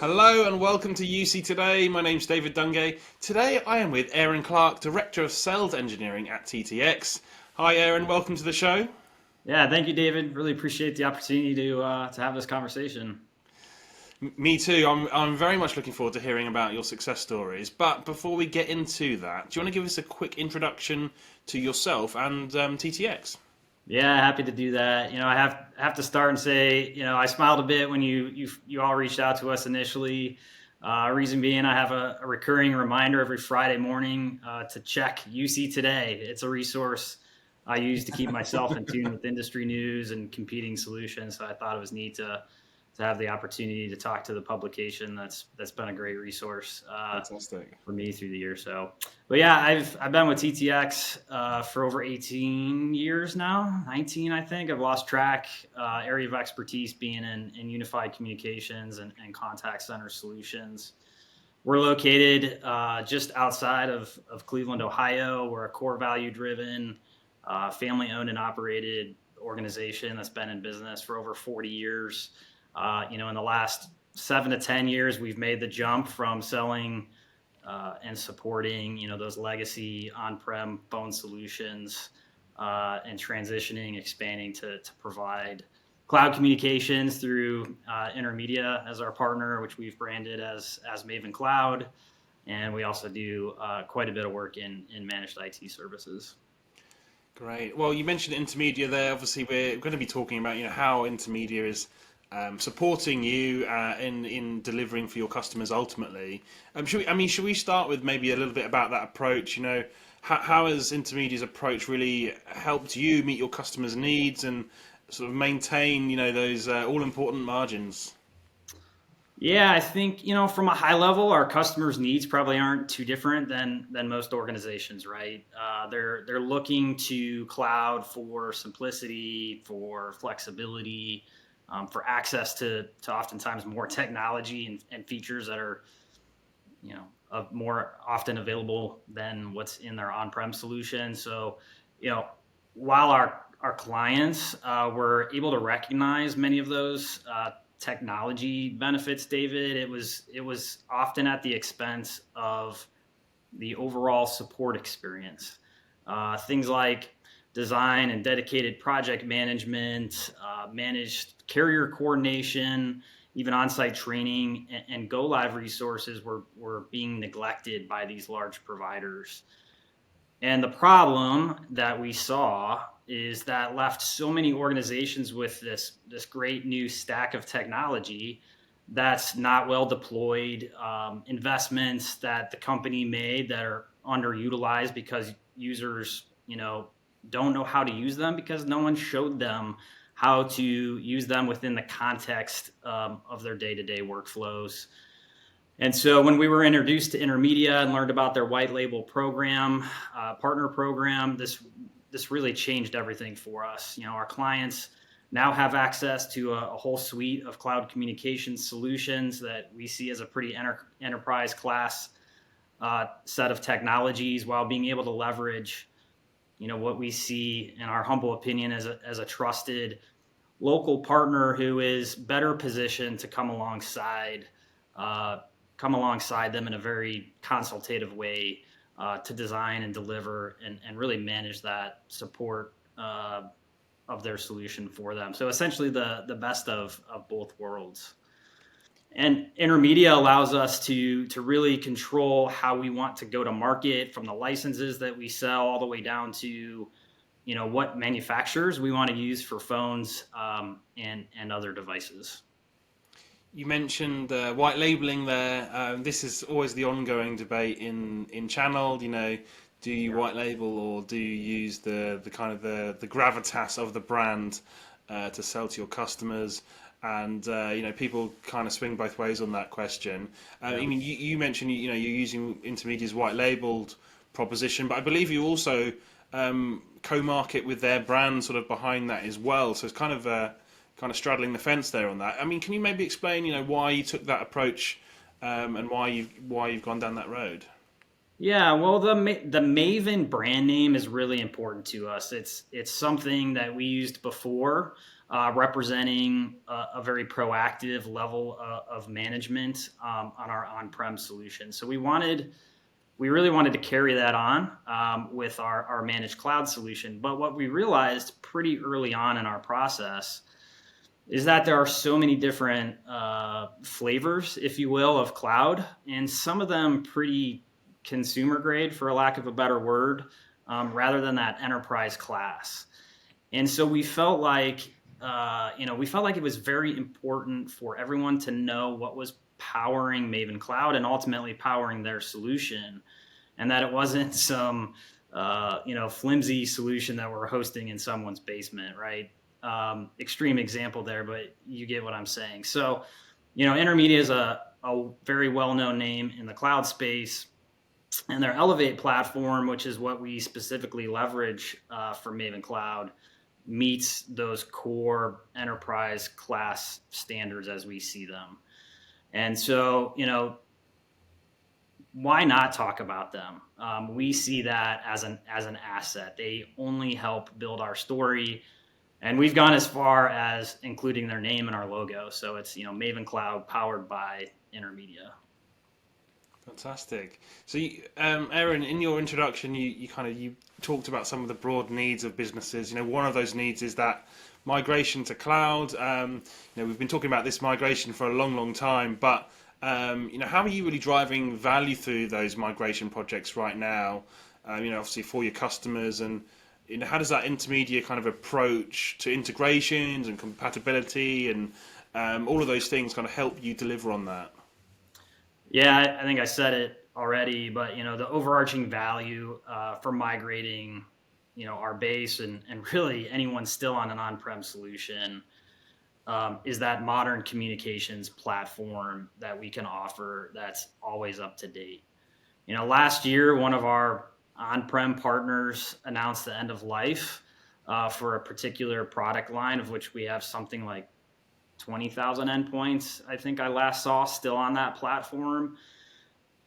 Hello and welcome to UC Today. My name's David Dungay. Today I am with Aaron Clark, Director of Sales Engineering at TTX. Hi Aaron, welcome to the show. Yeah, thank you, David. Really appreciate the opportunity to have this conversation. Me too. I'm very much looking forward to hearing about your success stories. But before we get into that, do you want to give us a quick introduction to yourself and TTX? Yeah, happy to do that. I have to start and say, I smiled a bit when you all reached out to us initially. Reason being, I have a recurring reminder every Friday morning to check UC Today. It's a resource I use to keep myself in tune with industry news and competing solutions. So I thought it was neat to have the opportunity to talk to the publication. That's been a great resource Fantastic. for me through the year. But yeah, I've been with TTX for over 18 years now, 19 I think. I've lost track. Area of expertise being in unified communications and contact center solutions. We're located just outside of Cleveland, Ohio. We're a core value driven, family owned and operated organization that's been in business for over 40 years. In the last 7 to 10 years, we've made the jump from selling and supporting, those legacy on-prem phone solutions and transitioning, expanding to provide cloud communications through Intermedia as our partner, which we've branded as Maven Cloud. And we also do quite a bit of work in managed IT services. Great. Well, you mentioned Intermedia there. Obviously, we're going to be talking about how Intermedia is supporting you in delivering for your customers ultimately. Should we start with maybe a little bit about that approach? How has Intermedia's approach really helped you meet your customers' needs and sort of maintain those all important margins? Yeah, I think, from a high level, our customers' needs probably aren't too different than most organizations, right? They're looking to cloud for simplicity, for flexibility, for access to oftentimes more technology and features that are, more often available than what's in their on-prem solution. So, while our clients were able to recognize many of those technology benefits, David, it was often at the expense of the overall support experience. Things like design and dedicated project management, managed carrier coordination, even on-site training and go-live resources were being neglected by these large providers. And the problem that we saw is that left so many organizations with this great new stack of technology that's not well deployed, investments that the company made that are underutilized because users, don't know how to use them because no one showed them how to use them within the context of their day-to-day workflows. And so when we were introduced to Intermedia and learned about their white label program, partner program, this really changed everything for us. Our clients now have access to a whole suite of cloud communication solutions that we see as a pretty enterprise class set of technologies, while being able to leverage what we see, in our humble opinion, as a trusted local partner who is better positioned to come alongside them in a very consultative way to design and deliver and really manage that support of their solution for them. So essentially the best of both worlds. And Intermedia allows us to really control how we want to go to market, from the licenses that we sell all the way down to, what manufacturers we want to use for phones and other devices. You mentioned white labeling there. This is always the ongoing debate in channel. Do you white label or do you use the kind of the gravitas of the brand to sell to your customers? And people kind of swing both ways on that question. You mentioned you're using Intermedia's white labeled proposition, but I believe you also co-market with their brand sort of behind that as well. So it's kind of straddling the fence there on that. Can you maybe explain why you took that approach and why you've gone down that road? Yeah, well, the Maven brand name is really important to us. It's something that we used before, representing a very proactive level of management on our on-prem solution. So we really wanted to carry that on with our managed cloud solution. But what we realized pretty early on in our process is that there are so many different flavors, if you will, of cloud, and some of them pretty consumer grade, for a lack of a better word, rather than that enterprise class. And so we felt like it was very important for everyone to know what was powering Maven Cloud and ultimately powering their solution, and that it wasn't some flimsy solution that we're hosting in someone's basement, right? Extreme example there, but you get what I'm saying. So, Intermedia is a very well-known name in the cloud space, and their Elevate platform, which is what we specifically leverage for Maven Cloud, meets those core enterprise class standards as we see them. And so, why not talk about them? We see that as an asset. They only help build our story, and we've gone as far as including their name in our logo. So it's Maven Cloud powered by Intermedia. Fantastic. So, Aaron, in your introduction, you talked about some of the broad needs of businesses. One of those needs is that migration to cloud. We've been talking about this migration for a long, long time, but how are you really driving value through those migration projects right now? Obviously for your customers, and how does that intermediate kind of approach to integrations and compatibility and all of those things kind of help you deliver on that? Yeah, I think I said it already, but the overarching value for migrating, our base and really anyone still on an on-prem solution is that modern communications platform that we can offer that's always up to date. Last year, one of our on-prem partners announced the end of life for a particular product line, of which we have something like 20,000 endpoints, I think I last saw, still on that platform.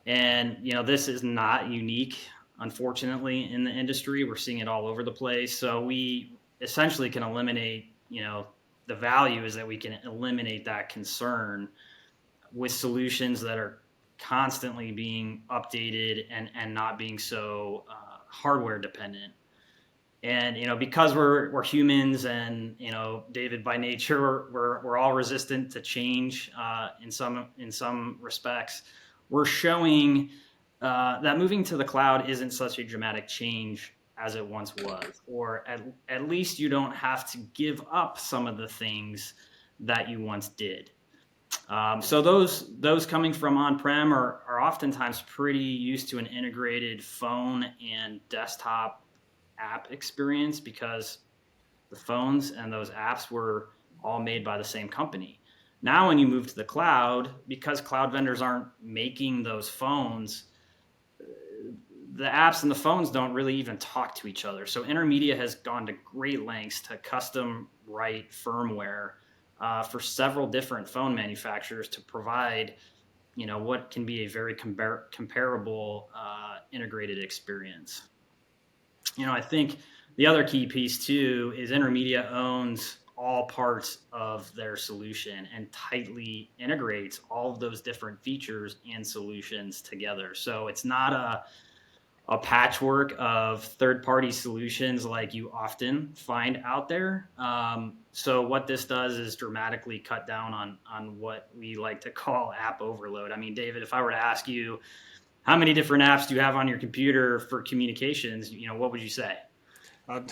And, this is not unique, unfortunately, in the industry. We're seeing it all over the place. So we essentially can eliminate, the value is that we can eliminate that concern with solutions that are constantly being updated and not being so hardware dependent. And because we're humans, and David, by nature, we're all resistant to change in some respects. We're showing that moving to the cloud isn't such a dramatic change as it once was, or at least you don't have to give up some of the things that you once did. So those coming from on-prem are oftentimes pretty used to an integrated phone and desktop app experience, because the phones and those apps were all made by the same company. Now, when you move to the cloud, because cloud vendors aren't making those phones, the apps and the phones don't really even talk to each other. So Intermedia has gone to great lengths to custom write firmware for several different phone manufacturers to provide, what can be a very comparable integrated experience. I think the other key piece too is Intermedia owns all parts of their solution and tightly integrates all of those different features and solutions together. So it's not a patchwork of third-party solutions like you often find out there. So what this does is dramatically cut down on what we like to call app overload. I mean, David, if I were to ask you, how many different apps do you have on your computer for communications? What would you say? I'd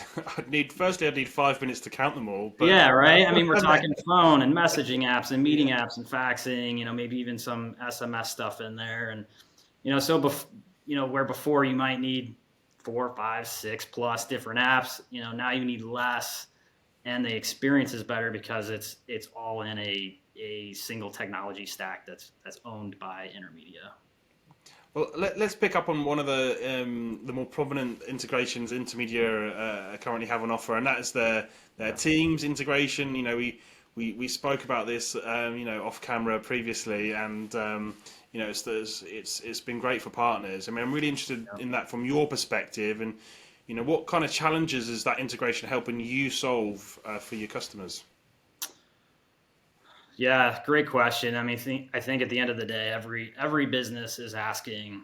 need 5 minutes to count them all. But Yeah, right. I mean, we're talking phone and messaging apps and meeting apps and faxing. Maybe even some SMS stuff in there. And so where before you might need 4, 5, 6 plus different apps, now you need less, and the experience is better because it's all in a single technology stack that's owned by Intermedia. Well, let's pick up on one of the more prominent integrations Intermedia currently have on offer, and that is their Teams integration. We spoke about this off camera previously, and it's been great for partners. I mean, I'm really interested in that from your perspective, and what kind of challenges is that integration helping you solve for your customers? Yeah, great question. I mean, I think at the end of the day, every business is asking,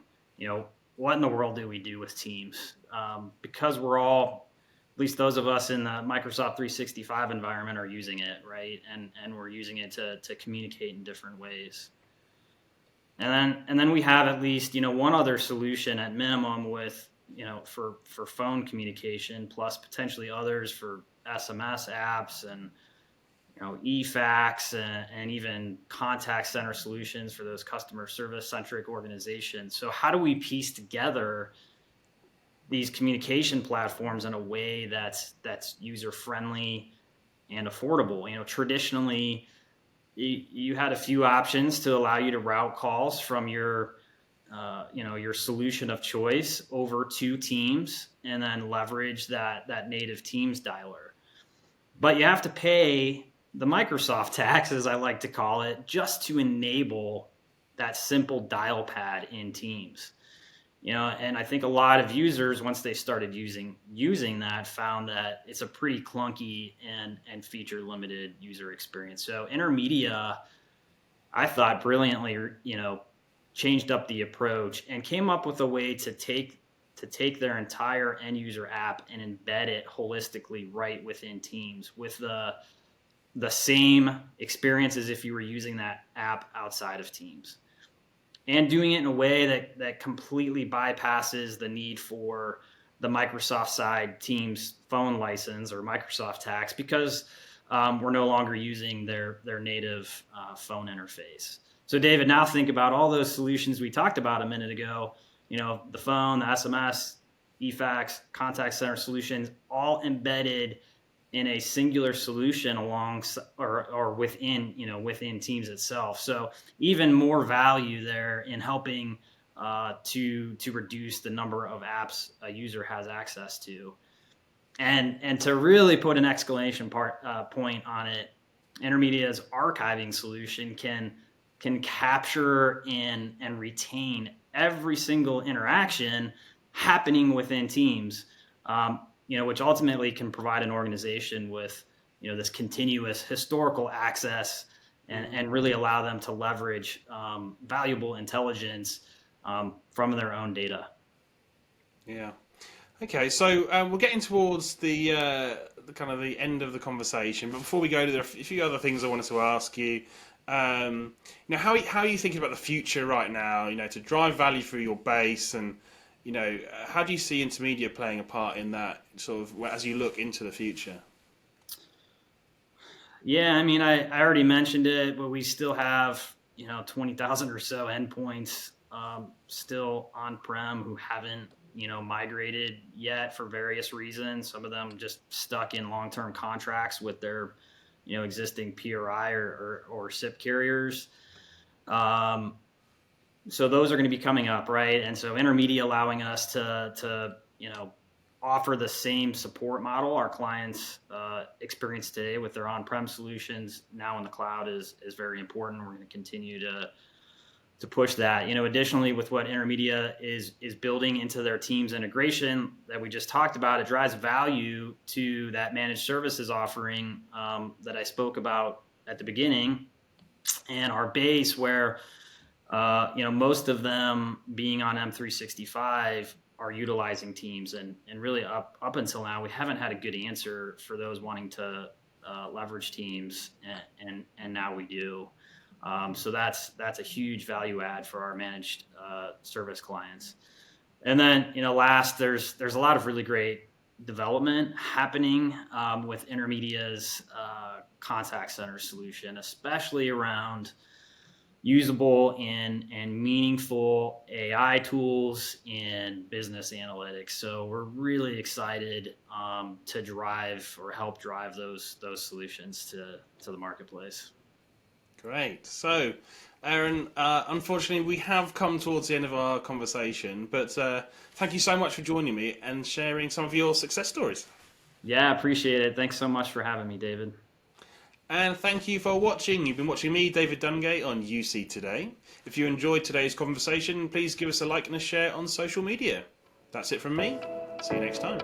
what in the world do we do with Teams? Because we're all, at least those of us in the Microsoft 365 environment, are using it, right? And we're using it to communicate in different ways. And then we have at least one other solution at minimum with for phone communication, plus potentially others for SMS apps and eFax and even contact center solutions for those customer service centric organizations. So how do we piece together these communication platforms in a way that's user friendly and affordable? Traditionally, you had a few options to allow you to route calls from your your solution of choice over to Teams, and then leverage that native Teams dialer. But you have to pay the Microsoft tax, as I like to call it, just to enable that simple dial pad in Teams. And I think a lot of users, once they started using that, found that it's a pretty clunky and feature limited user experience. So Intermedia, I thought brilliantly, changed up the approach and came up with a way to take their entire end user app and embed it holistically right within Teams with the same experience as if you were using that app outside of Teams, and doing it in a way that completely bypasses the need for the Microsoft side Teams phone license or Microsoft tax, because we're no longer using their native phone interface. So David, now think about all those solutions we talked about a minute ago, the phone, the SMS, eFax, contact center solutions, all embedded in a singular solution along or within Teams itself. So even more value there in helping to reduce the number of apps a user has access to, and to really put an exclamation point on it, Intermedia's archiving solution can capture and retain every single interaction happening within Teams. Which ultimately can provide an organization with, this continuous historical access and really allow them to leverage valuable intelligence from their own data. Yeah. Okay, so we're getting towards the kind of the end of the conversation, but before we go, there are a few other things I wanted to ask you. How are you thinking about the future right now? To drive value through your base, and how do you see Intermedia playing a part in that sort of as you look into the future? Yeah, I mean, I already mentioned it, but we still have 20,000 or so endpoints still on-prem who haven't migrated yet for various reasons. Some of them just stuck in long-term contracts with their existing PRI or SIP carriers. So those are going to be coming up, right? And so Intermedia allowing us to offer the same support model our clients experience today with their on-prem solutions now in the cloud is very important. We're going to continue to push that. Additionally, with what Intermedia is building into their Teams integration that we just talked about, it drives value to that managed services offering that I spoke about at the beginning, and our base where most of them being on M365 are utilizing Teams, and really up until now we haven't had a good answer for those wanting to leverage Teams, and now we do. So that's a huge value add for our managed service clients. And then last, there's a lot of really great development happening with Intermedia's contact center solution, especially around usable and meaningful AI tools and business analytics. So we're really excited to drive or help drive those solutions to the marketplace. Great. So, Aaron, unfortunately, we have come towards the end of our conversation, but thank you so much for joining me and sharing some of your success stories. Yeah, appreciate it. Thanks so much for having me, David. And thank you for watching. You've been watching me, David Dungay, on UC Today. If you enjoyed today's conversation, please give us a like and a share on social media. That's it from me. See you next time.